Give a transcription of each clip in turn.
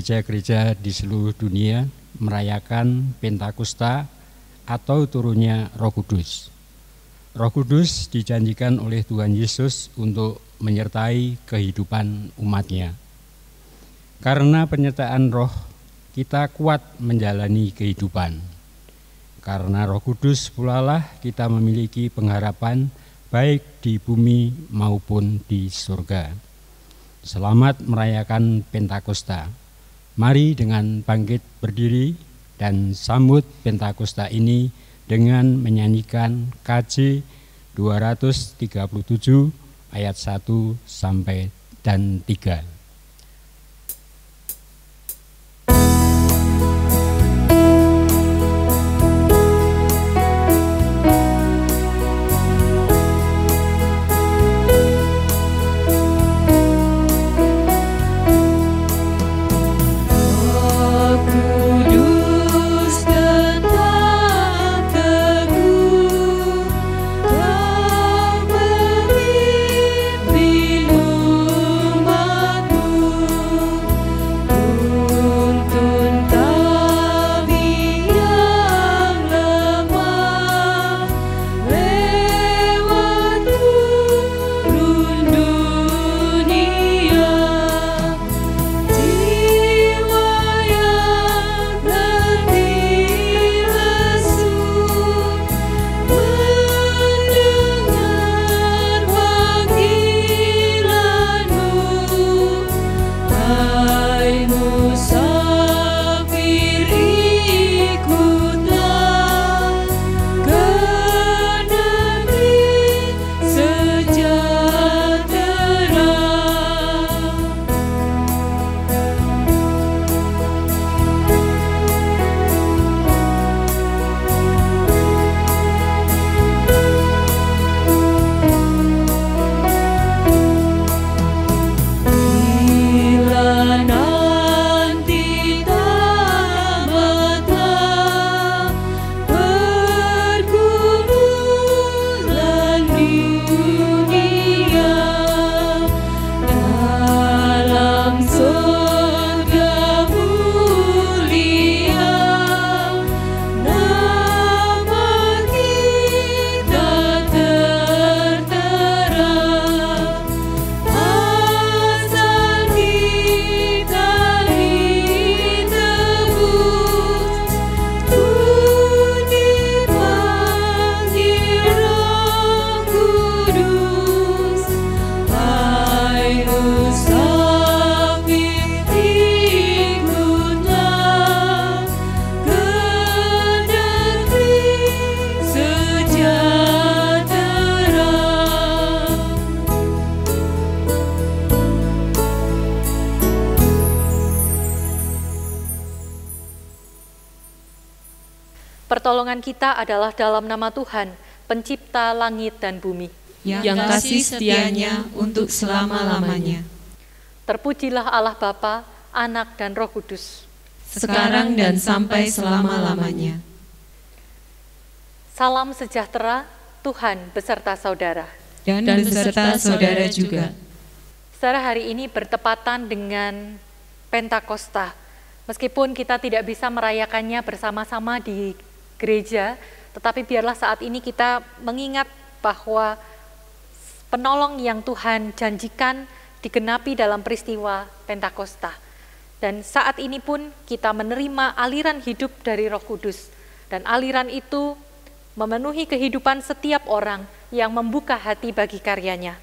gereja-gereja di seluruh dunia merayakan Pentakosta atau turunnya Roh Kudus. Roh Kudus dijanjikan oleh Tuhan Yesus untuk menyertai kehidupan umatnya. Karena penyertaan Roh, kita kuat menjalani kehidupan. Karena Roh Kudus pula lah kita memiliki pengharapan baik di bumi maupun di surga. Selamat merayakan Pentakosta. Mari dengan bangkit berdiri dan sambut Pentakosta ini dengan menyanyikan KJ 237 ayat 1 sampai dan 3. Pertolongan kita adalah dalam nama Tuhan, pencipta langit dan bumi, yang kasih setianya untuk selama-lamanya. Terpujilah Allah Bapa, Anak dan Roh Kudus, sekarang dan sampai selama-lamanya. Salam sejahtera, Tuhan beserta saudara. Dan beserta saudara juga. Saudara, hari ini bertepatan dengan Pentakosta. Meskipun kita tidak bisa merayakannya bersama-sama di gereja, tetapi biarlah saat ini kita mengingat bahwa penolong yang Tuhan janjikan digenapi dalam peristiwa Pentakosta. Dan saat ini pun kita menerima aliran hidup dari Roh Kudus. Dan aliran itu memenuhi kehidupan setiap orang yang membuka hati bagi karyanya.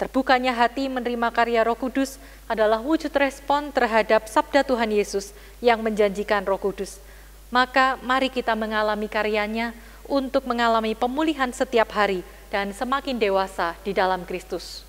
Terbukanya hati menerima karya Roh Kudus adalah wujud respon terhadap sabda Tuhan Yesus yang menjanjikan Roh Kudus. Maka mari kita mengalami karyanya untuk mengalami pemulihan setiap hari dan semakin dewasa di dalam Kristus.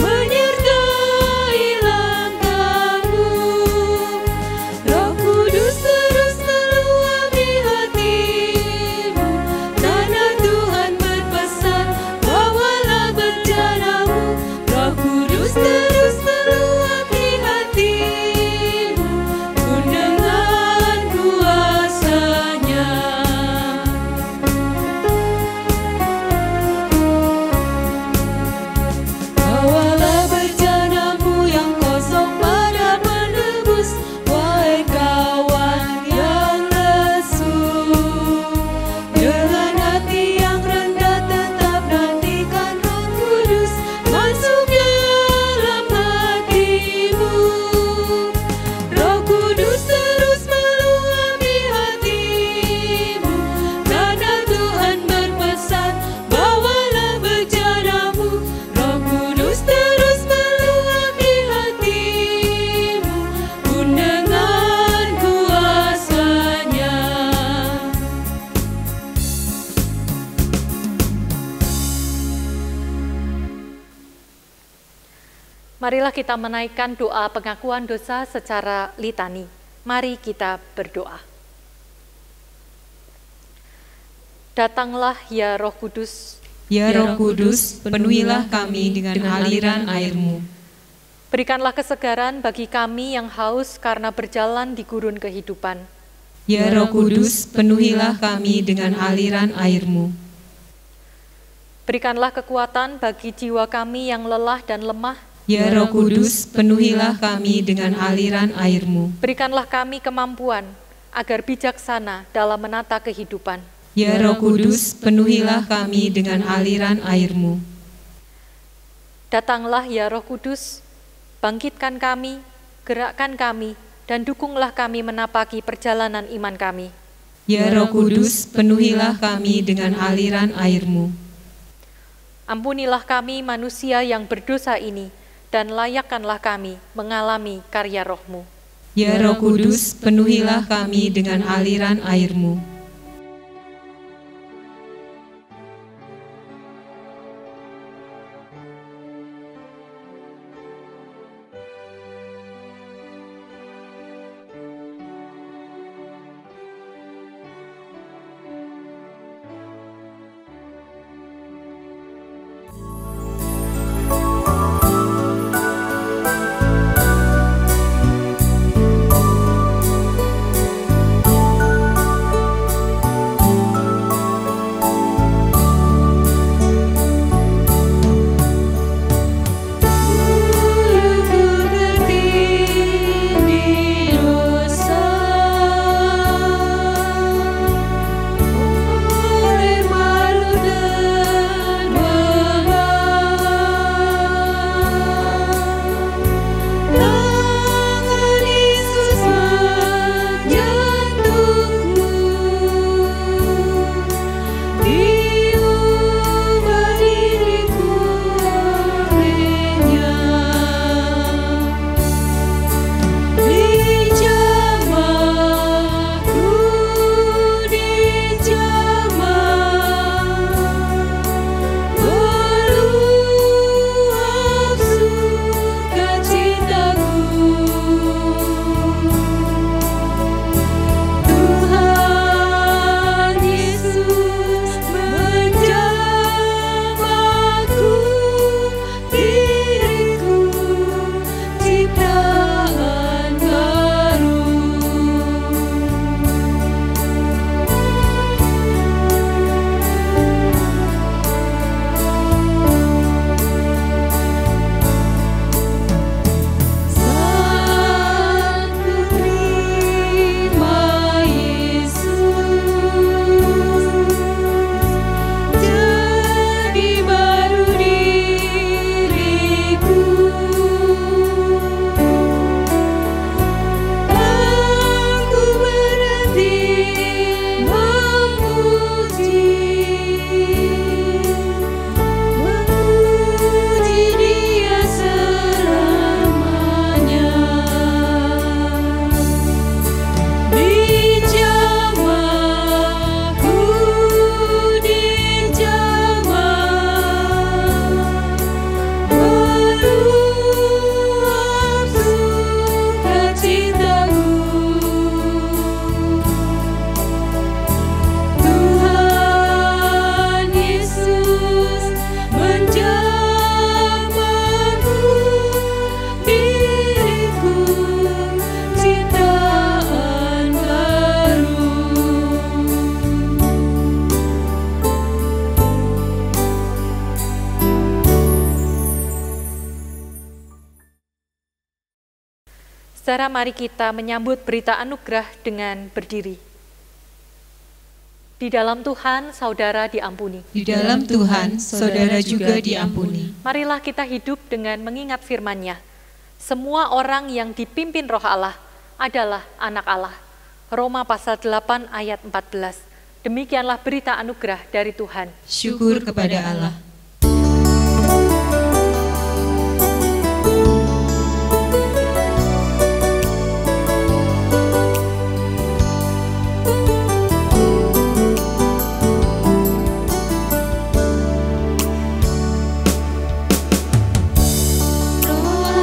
Menyertai langkahmu. Marilah kita menaikkan doa pengakuan dosa secara litani. Mari kita berdoa. Datanglah ya Roh Kudus. Ya Roh Kudus, penuhilah kami dengan aliran air-Mu. Berikanlah kesegaran bagi kami yang haus karena berjalan di gurun kehidupan. Ya Roh Kudus, penuhilah kami dengan aliran air-Mu. Berikanlah kekuatan bagi jiwa kami yang lelah dan lemah. Ya Roh Kudus, penuhilah kami dengan aliran air-Mu. Berikanlah kami kemampuan agar bijaksana dalam menata kehidupan. Ya Roh Kudus, penuhilah kami dengan aliran air-Mu. Datanglah ya Roh Kudus, bangkitkan kami, gerakkan kami, dan dukunglah kami menapaki perjalanan iman kami. Ya Roh Kudus, penuhilah kami dengan aliran air-Mu. Ampunilah kami manusia yang berdosa ini, dan layakkanlah kami mengalami karya Roh-Mu. Ya Roh Kudus, penuhilah kami dengan aliran air-Mu. Saudara, mari kita menyambut berita anugerah dengan berdiri. Di dalam Tuhan, saudara diampuni. Di dalam Tuhan, saudara juga diampuni. Marilah kita hidup dengan mengingat firman-Nya. Semua orang yang dipimpin Roh Allah adalah anak Allah. Roma pasal 8 ayat 14. Demikianlah berita anugerah dari Tuhan. Syukur kepada Allah. Roh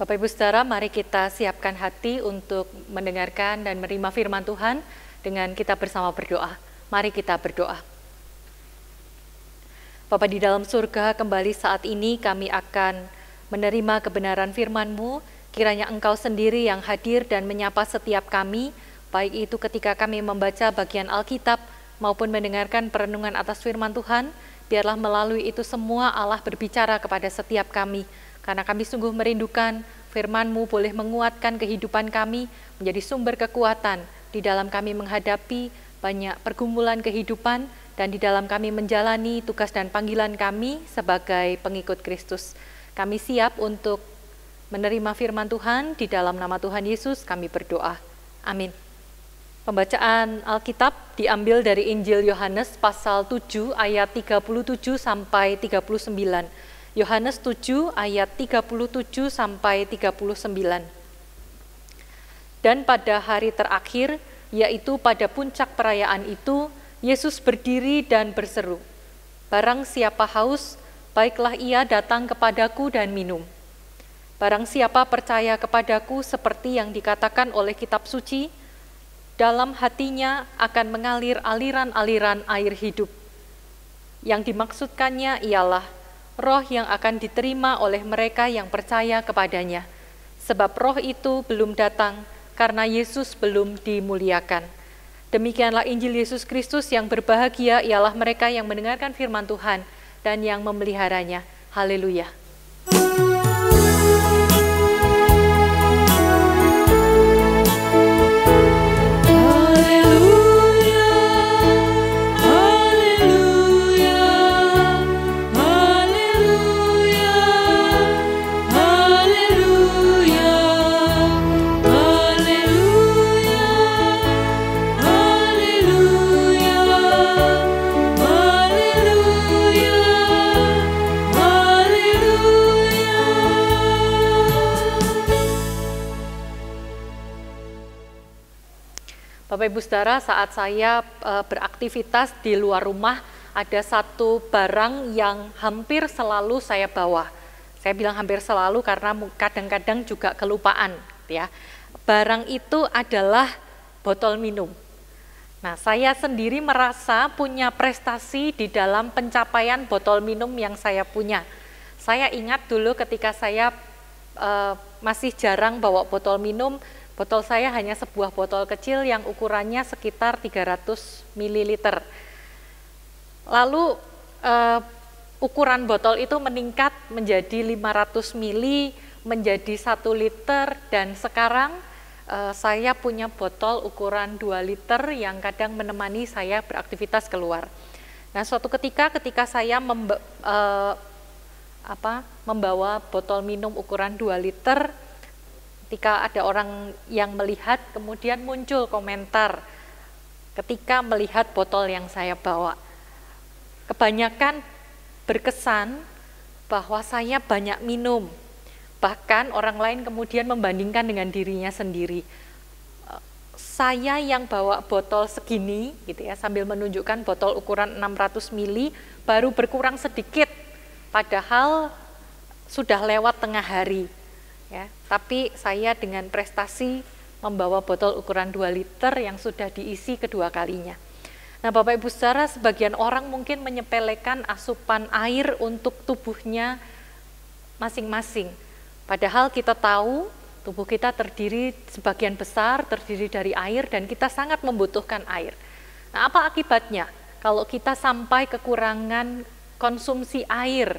Bapak Ibu Saudara, mari kita siapkan hati untuk mendengarkan dan menerima firman Tuhan dengan kita bersama berdoa. Mari kita berdoa. Bapa di dalam surga, kembali saat ini kami akan menerima kebenaran firman-Mu. Kiranya Engkau sendiri yang hadir dan menyapa setiap kami, baik itu ketika kami membaca bagian Alkitab maupun mendengarkan perenungan atas firman Tuhan. Biarlah melalui itu semua Allah berbicara kepada setiap kami, karena kami sungguh merindukan firman-Mu boleh menguatkan kehidupan kami, menjadi sumber kekuatan di dalam kami menghadapi banyak pergumulan kehidupan, dan di dalam kami menjalani tugas dan panggilan kami sebagai pengikut Kristus. Kami siap untuk menerima firman Tuhan. Di dalam nama Tuhan Yesus kami berdoa. Amin. Pembacaan Alkitab diambil dari Injil Yohanes pasal 7 ayat 37 sampai 39. Yohanes 7 ayat 37 sampai 39. Dan pada hari terakhir, yaitu pada puncak perayaan itu, Yesus berdiri dan berseru, "Barang siapa haus, baiklah ia datang kepadaku dan minum. Barang siapa percaya kepadaku seperti yang dikatakan oleh kitab suci, dalam hatinya akan mengalir aliran-aliran air hidup." Yang dimaksudkannya ialah roh yang akan diterima oleh mereka yang percaya kepadanya. Sebab roh itu belum datang karena Yesus belum dimuliakan. Demikianlah Injil Yesus Kristus. Yang berbahagia ialah mereka yang mendengarkan firman Tuhan dan yang memeliharanya. Haleluya. Bapak Ibu Saudara, saat saya beraktivitas di luar rumah, ada satu barang yang hampir selalu saya bawa. Saya bilang hampir selalu karena kadang-kadang juga kelupaan, ya. Barang itu adalah botol minum. Nah, saya sendiri merasa punya prestasi di dalam pencapaian botol minum yang saya punya. Saya ingat dulu ketika saya masih jarang bawa botol minum. Botol saya hanya sebuah botol kecil yang ukurannya sekitar 300 ml. Lalu ukuran botol itu meningkat menjadi 500 ml, menjadi 1 liter, dan sekarang saya punya botol ukuran 2 liter yang kadang menemani saya beraktivitas keluar. Nah, suatu ketika saya membawa botol minum ukuran 2 liter, ketika ada orang yang melihat, kemudian muncul komentar ketika melihat botol yang saya bawa. Kebanyakan berkesan bahwa saya banyak minum. Bahkan orang lain kemudian membandingkan dengan dirinya sendiri. Saya yang bawa botol segini, gitu ya, sambil menunjukkan botol ukuran 600 ml, baru berkurang sedikit, padahal sudah lewat tengah hari. Ya, tapi saya dengan prestasi membawa botol ukuran 2 liter yang sudah diisi kedua kalinya. Nah, Bapak Ibu Saudara, sebagian orang mungkin menyepelekan asupan air untuk tubuhnya masing-masing. Padahal kita tahu tubuh kita terdiri sebagian besar terdiri dari air dan kita sangat membutuhkan air. Nah, apa akibatnya kalau kita sampai kekurangan konsumsi air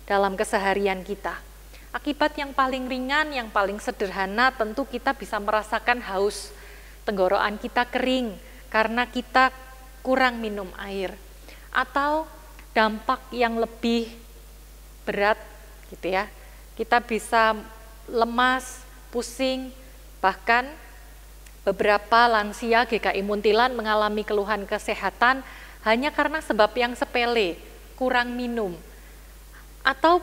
dalam keseharian kita? Akibat yang paling ringan, yang paling sederhana, tentu kita bisa merasakan haus. Tenggorokan kita kering karena kita kurang minum air. Atau dampak yang lebih berat, gitu ya. Kita bisa lemas, pusing, bahkan beberapa lansia GKI Muntilan mengalami keluhan kesehatan hanya karena sebab yang sepele, kurang minum. Atau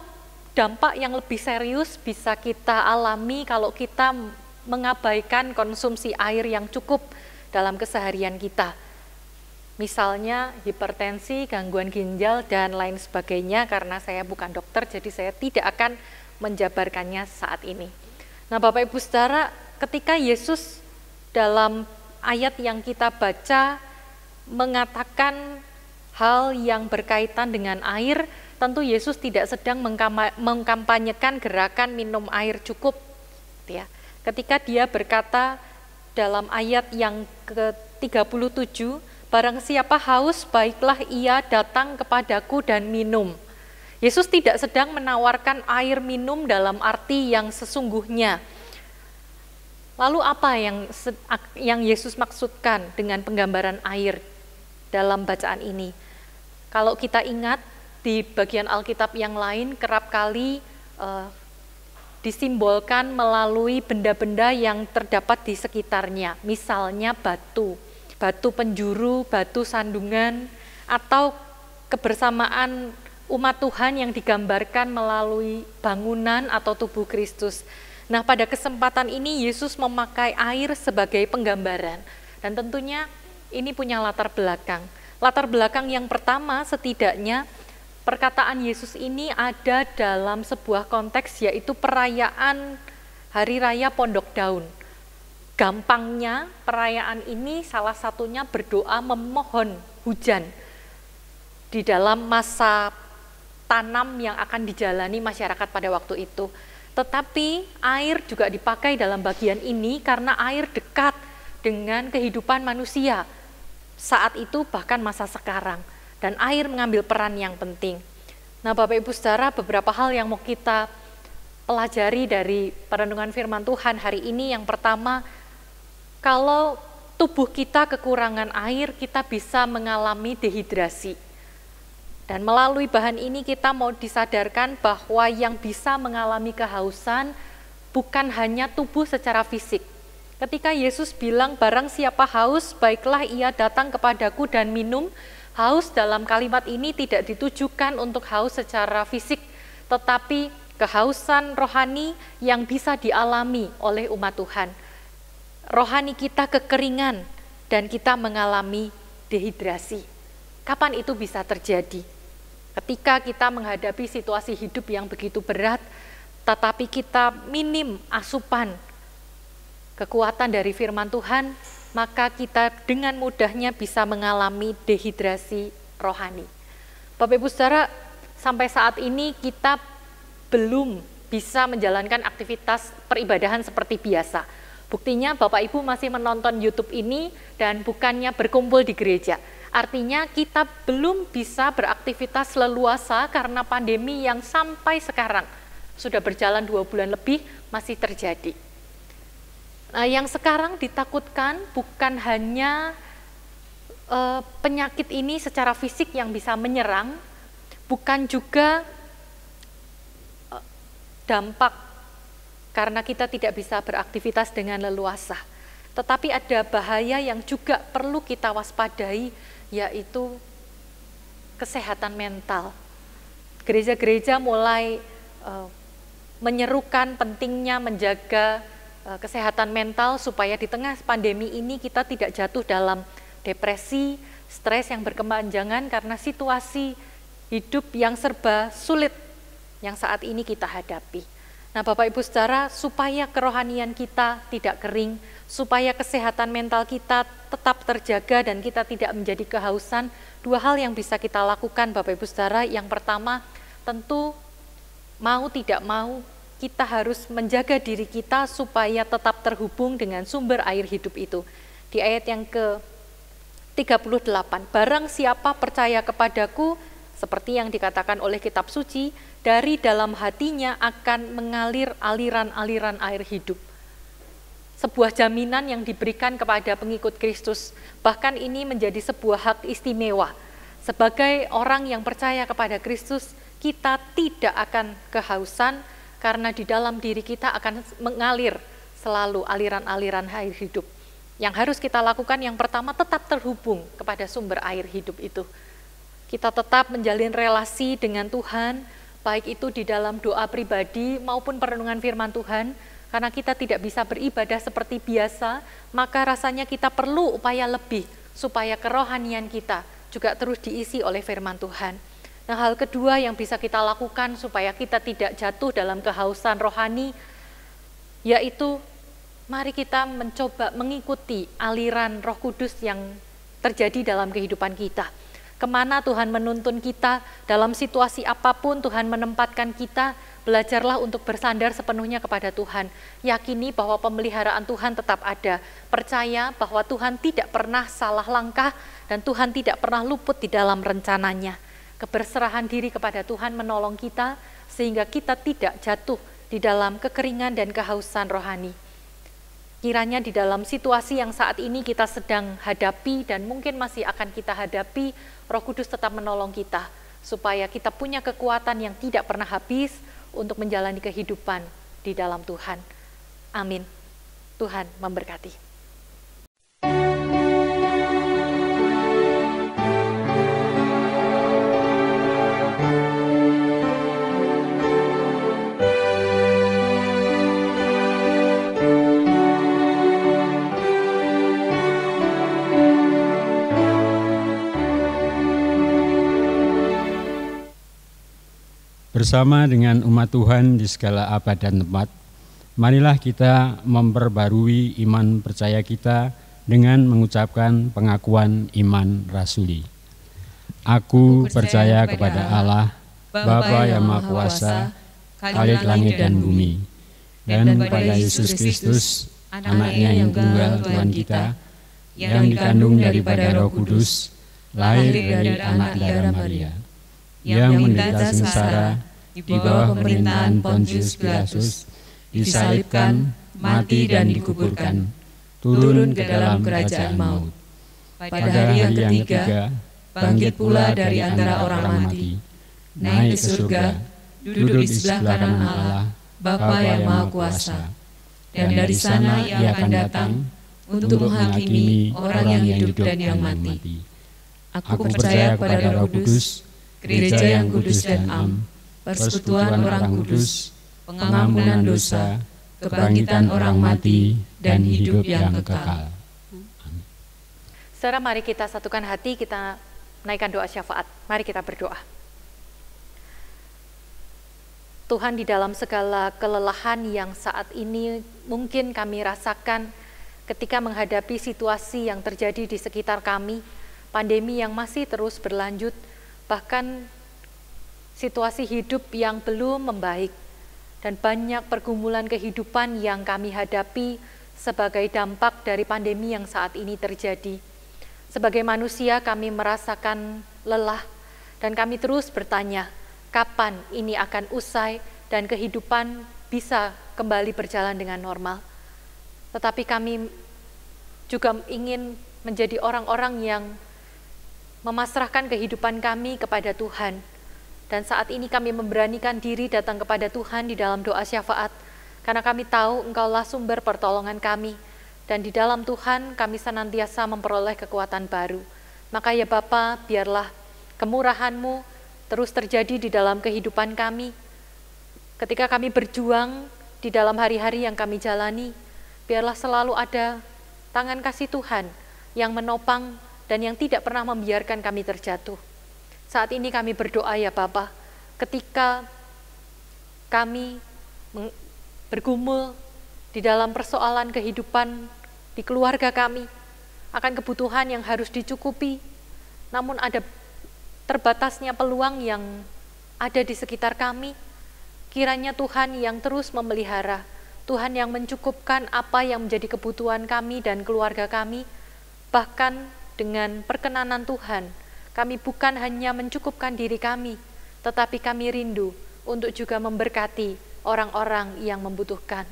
dampak yang lebih serius bisa kita alami kalau kita mengabaikan konsumsi air yang cukup dalam keseharian kita. Misalnya hipertensi, gangguan ginjal, dan lain sebagainya. Karena saya bukan dokter, jadi saya tidak akan menjabarkannya saat ini. Nah, Bapak Ibu Saudara, ketika Yesus dalam ayat yang kita baca mengatakan hal yang berkaitan dengan air, tentu Yesus tidak sedang mengkampanyekan gerakan minum air cukup, ya. Ketika dia berkata dalam ayat yang ke-37, barang siapa haus, baiklah ia datang kepadaku dan minum. Yesus tidak sedang menawarkan air minum dalam arti yang sesungguhnya. Lalu apa yang Yesus maksudkan dengan penggambaran air dalam bacaan ini? Kalau kita ingat di bagian Alkitab yang lain kerap kali disimbolkan melalui benda-benda yang terdapat di sekitarnya. Misalnya batu penjuru, batu sandungan, atau kebersamaan umat Tuhan yang digambarkan melalui bangunan atau tubuh Kristus. Nah, pada kesempatan ini Yesus memakai air sebagai penggambaran. Dan tentunya ini punya latar belakang. Latar belakang yang pertama, setidaknya perkataan Yesus ini ada dalam sebuah konteks, yaitu perayaan Hari Raya Pondok Daun. Gampangnya perayaan ini salah satunya berdoa memohon hujan di dalam masa tanam yang akan dijalani masyarakat pada waktu itu. Tetapi air juga dipakai dalam bagian ini karena air dekat dengan kehidupan manusia saat itu, bahkan masa sekarang. Dan air mengambil peran yang penting. Nah, Bapak Ibu Saudara, beberapa hal yang mau kita pelajari dari perenungan firman Tuhan hari ini. Yang pertama, kalau tubuh kita kekurangan air, kita bisa mengalami dehidrasi. Dan melalui bahan ini kita mau disadarkan bahwa yang bisa mengalami kehausan bukan hanya tubuh secara fisik. Ketika Yesus bilang, barang siapa haus, baiklah ia datang kepadaku dan minum. Haus dalam kalimat ini tidak ditujukan untuk haus secara fisik, tetapi kehausan rohani yang bisa dialami oleh umat Tuhan. Rohani kita kekeringan dan kita mengalami dehidrasi. Kapan itu bisa terjadi? Ketika kita menghadapi situasi hidup yang begitu berat, tetapi kita minim asupan kekuatan dari firman Tuhan, maka kita dengan mudahnya bisa mengalami dehidrasi rohani. Bapak Ibu Saudara, sampai saat ini kita belum bisa menjalankan aktivitas peribadahan seperti biasa. Buktinya Bapak Ibu masih menonton YouTube ini dan bukannya berkumpul di gereja. Artinya kita belum bisa beraktivitas leluasa karena pandemi yang sampai sekarang sudah berjalan 2 bulan lebih masih terjadi. Nah, yang sekarang ditakutkan bukan hanya penyakit ini secara fisik yang bisa menyerang, bukan juga dampak karena kita tidak bisa beraktivitas dengan leluasa. Tetapi ada bahaya yang juga perlu kita waspadai, yaitu kesehatan mental. Gereja-gereja mulai menyerukan pentingnya menjaga kesehatan mental supaya di tengah pandemi ini kita tidak jatuh dalam depresi, stres yang berkepanjangan karena situasi hidup yang serba sulit yang saat ini kita hadapi. Nah, Bapak Ibu Saudara, supaya kerohanian kita tidak kering, supaya kesehatan mental kita tetap terjaga dan kita tidak menjadi kehausan, 2 hal yang bisa kita lakukan, Bapak Ibu Saudara. Yang pertama, tentu mau tidak mau kita harus menjaga diri kita supaya tetap terhubung dengan sumber air hidup itu. Di ayat yang ke-38, barang siapa percaya kepadaku, seperti yang dikatakan oleh kitab suci, dari dalam hatinya akan mengalir aliran-aliran air hidup. Sebuah jaminan yang diberikan kepada pengikut Kristus, bahkan ini menjadi sebuah hak istimewa. Sebagai orang yang percaya kepada Kristus, kita tidak akan kehausan karena di dalam diri kita akan mengalir selalu aliran-aliran air hidup. Yang harus kita lakukan yang pertama, tetap terhubung kepada sumber air hidup itu. Kita tetap menjalin relasi dengan Tuhan, baik itu di dalam doa pribadi maupun perenungan firman Tuhan, karena kita tidak bisa beribadah seperti biasa, maka rasanya kita perlu upaya lebih supaya kerohanian kita juga terus diisi oleh firman Tuhan. Nah, hal kedua yang bisa kita lakukan supaya kita tidak jatuh dalam kehausan rohani, yaitu mari kita mencoba mengikuti aliran Roh Kudus yang terjadi dalam kehidupan kita. Kemana Tuhan menuntun kita, dalam situasi apapun Tuhan menempatkan kita, belajarlah untuk bersandar sepenuhnya kepada Tuhan. Yakini bahwa pemeliharaan Tuhan tetap ada. Percaya bahwa Tuhan tidak pernah salah langkah dan Tuhan tidak pernah luput di dalam rencananya. Keberserahan diri kepada Tuhan menolong kita sehingga kita tidak jatuh di dalam kekeringan dan kehausan rohani. Kiranya di dalam situasi yang saat ini kita sedang hadapi dan mungkin masih akan kita hadapi, Roh Kudus tetap menolong kita, supaya kita punya kekuatan yang tidak pernah habis untuk menjalani kehidupan di dalam Tuhan. Amin. Tuhan memberkati. Bersama dengan umat Tuhan di segala abad dan tempat, marilah kita memperbarui iman percaya kita dengan mengucapkan pengakuan iman rasuli. Aku percaya kepada Allah, Bapa yang Maha Kuasa, Khalik langit dan bumi, dan kepada Yesus Kristus, Anaknya yang tunggal Tuhan kita, yang dikandung daripada Roh Kudus, lahir dari anak darah Maria, yang menderita sengsara di bawah pemerintahan Pontius Pilatus, disalibkan, mati dan dikuburkan, turun ke dalam kerajaan maut. Pada hari yang ketiga, bangkit pula dari antara orang mati, naik ke surga, duduk di sebelah kanan Allah, Bapa yang Maha Kuasa. Dan dari sana Ia akan datang untuk menghakimi orang yang hidup dan yang mati. Aku percaya kepada Roh Kudus, gereja yang kudus dan am, persekutuan orang kudus, pengampunan dosa, kebangkitan orang mati, dan hidup yang kekal. Saudara, mari kita satukan hati, kita naikkan doa syafaat. Mari kita berdoa. Tuhan, di dalam segala kelelahan yang saat ini mungkin kami rasakan ketika menghadapi situasi yang terjadi di sekitar kami, pandemi yang masih terus berlanjut, bahkan situasi hidup yang belum membaik, dan banyak pergumulan kehidupan yang kami hadapi sebagai dampak dari pandemi yang saat ini terjadi. Sebagai manusia kami merasakan lelah, dan kami terus bertanya, kapan ini akan usai dan kehidupan bisa kembali berjalan dengan normal. Tetapi kami juga ingin menjadi orang-orang yang memasrahkan kehidupan kami kepada Tuhan. Dan saat ini kami memberanikan diri datang kepada Tuhan di dalam doa syafaat, karena kami tahu Engkaulah sumber pertolongan kami, dan di dalam Tuhan kami senantiasa memperoleh kekuatan baru. Maka ya Bapa, biarlah kemurahan-Mu terus terjadi di dalam kehidupan kami. Ketika kami berjuang di dalam hari-hari yang kami jalani, biarlah selalu ada tangan kasih Tuhan yang menopang dan yang tidak pernah membiarkan kami terjatuh. Saat ini kami berdoa ya Bapa, ketika kami bergumul di dalam persoalan kehidupan di keluarga kami, akan kebutuhan yang harus dicukupi, namun ada terbatasnya peluang yang ada di sekitar kami, kiranya Tuhan yang terus memelihara, Tuhan yang mencukupkan apa yang menjadi kebutuhan kami dan keluarga kami, bahkan dengan perkenanan Tuhan, kami bukan hanya mencukupkan diri kami, tetapi kami rindu untuk juga memberkati orang-orang yang membutuhkan.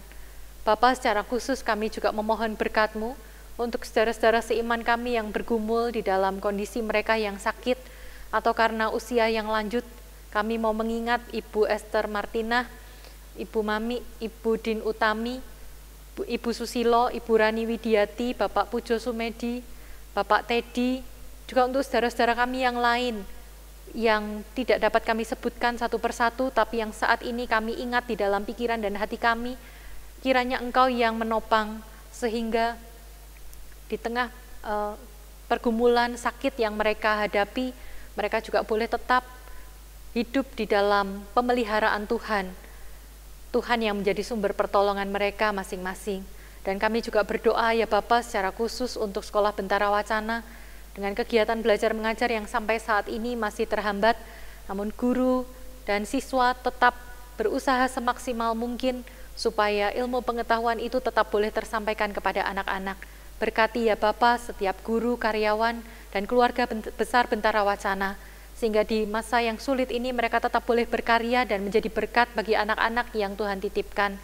Bapa, secara khusus kami juga memohon berkat-Mu untuk saudara-saudara seiman kami yang bergumul di dalam kondisi mereka yang sakit atau karena usia yang lanjut. Kami mau mengingat Ibu Esther Martina, Ibu Mami, Ibu Din Utami, Ibu Susilo, Ibu Rani Widiati, Bapak Pujo Sumedi, Bapak Teddy, juga untuk saudara-saudara kami yang lain yang tidak dapat kami sebutkan satu persatu, tapi yang saat ini kami ingat di dalam pikiran dan hati kami, kiranya Engkau yang menopang sehingga di tengah pergumulan sakit yang mereka hadapi, mereka juga boleh tetap hidup di dalam pemeliharaan Tuhan. Tuhan yang menjadi sumber pertolongan mereka masing-masing. Dan kami juga berdoa ya Bapa secara khusus untuk Sekolah Bentara Wacana dengan kegiatan belajar mengajar yang sampai saat ini masih terhambat, namun guru dan siswa tetap berusaha semaksimal mungkin supaya ilmu pengetahuan itu tetap boleh tersampaikan kepada anak-anak. Berkati ya Bapa setiap guru, karyawan, dan keluarga besar Bentara Wacana, sehingga di masa yang sulit ini mereka tetap boleh berkarya dan menjadi berkat bagi anak-anak yang Tuhan titipkan.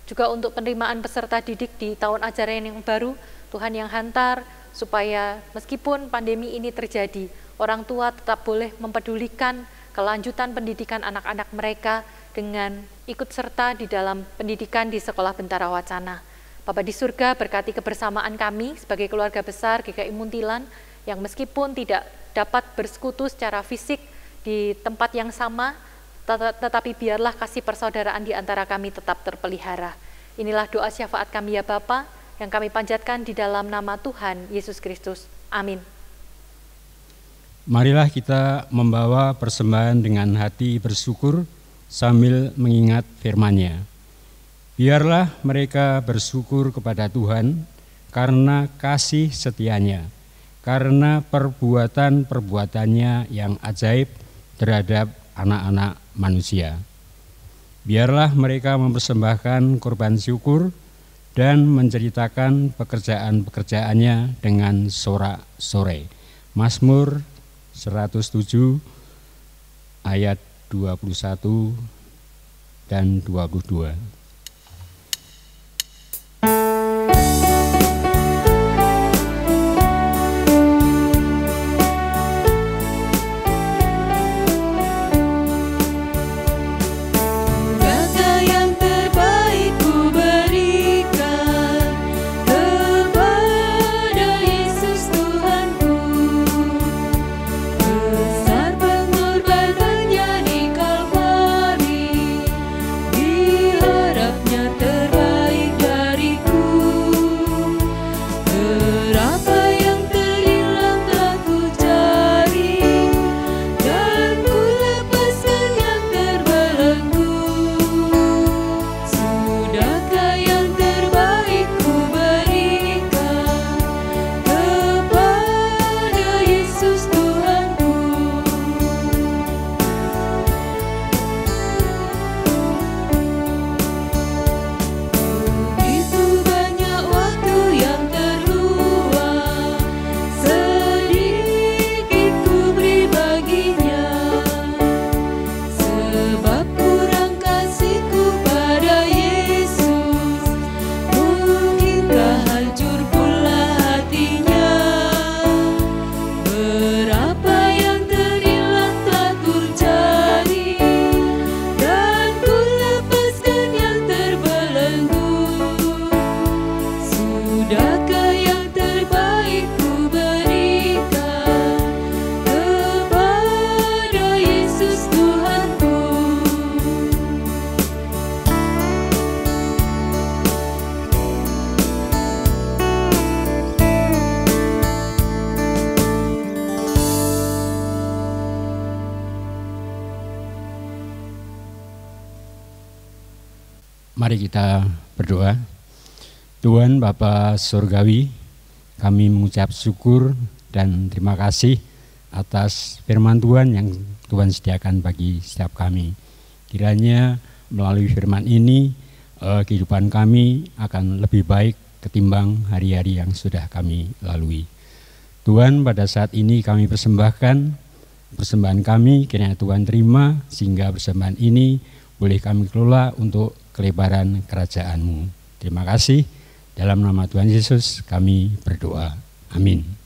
Juga untuk penerimaan peserta didik di tahun ajaran yang baru, Tuhan yang hantar, supaya meskipun pandemi ini terjadi, orang tua tetap boleh mempedulikan kelanjutan pendidikan anak-anak mereka dengan ikut serta di dalam pendidikan di Sekolah Bentara Wacana. Bapa di surga, berkati kebersamaan kami sebagai keluarga besar GKI Muntilan yang meskipun tidak dapat bersekutu secara fisik di tempat yang sama, tetapi biarlah kasih persaudaraan di antara kami tetap terpelihara. Inilah doa syafaat kami ya Bapa yang kami panjatkan di dalam nama Tuhan Yesus Kristus. Amin. Marilah kita membawa persembahan dengan hati bersyukur sambil mengingat firman-Nya. Biarlah mereka bersyukur kepada Tuhan karena kasih setia-Nya, karena perbuatan-perbuatannya yang ajaib terhadap anak-anak manusia. Biarlah mereka mempersembahkan korban syukur dan menceritakan pekerjaan-pekerjaannya dengan sorak-sorai. Mazmur 107 ayat 21 dan 22. Mari kita berdoa. Tuhan Bapa Surgawi, kami mengucap syukur dan terima kasih atas firman Tuhan yang Tuhan sediakan bagi setiap kami. Kiranya melalui firman ini kehidupan kami akan lebih baik ketimbang hari-hari yang sudah kami lalui. Tuhan, pada saat ini kami persembahkan persembahan kami, kiranya Tuhan terima sehingga persembahan ini boleh kami kelola untuk kelebaran kerajaan-Mu. Terima kasih. Dalam nama Tuhan Yesus kami berdoa. Amin.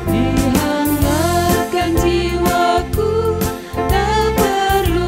Dihangatkan jiwaku, tak perlu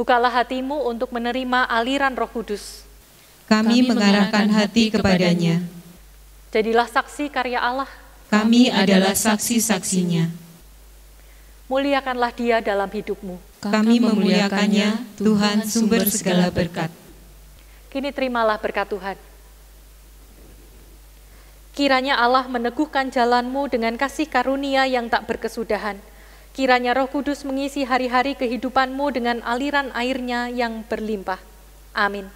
Bukalah hatimu untuk menerima aliran Roh Kudus. Kami mengarahkan hati kepadanya. Jadilah saksi karya Allah. Kami adalah saksi-saksinya. Muliakanlah Dia dalam hidupmu. Kami memuliakannya, Tuhan sumber segala berkat. Kini terimalah berkat Tuhan. Kiranya Allah meneguhkan jalanmu dengan kasih karunia yang tak berkesudahan. Kiranya Roh Kudus mengisi hari-hari kehidupanmu dengan aliran airnya yang berlimpah. Amin.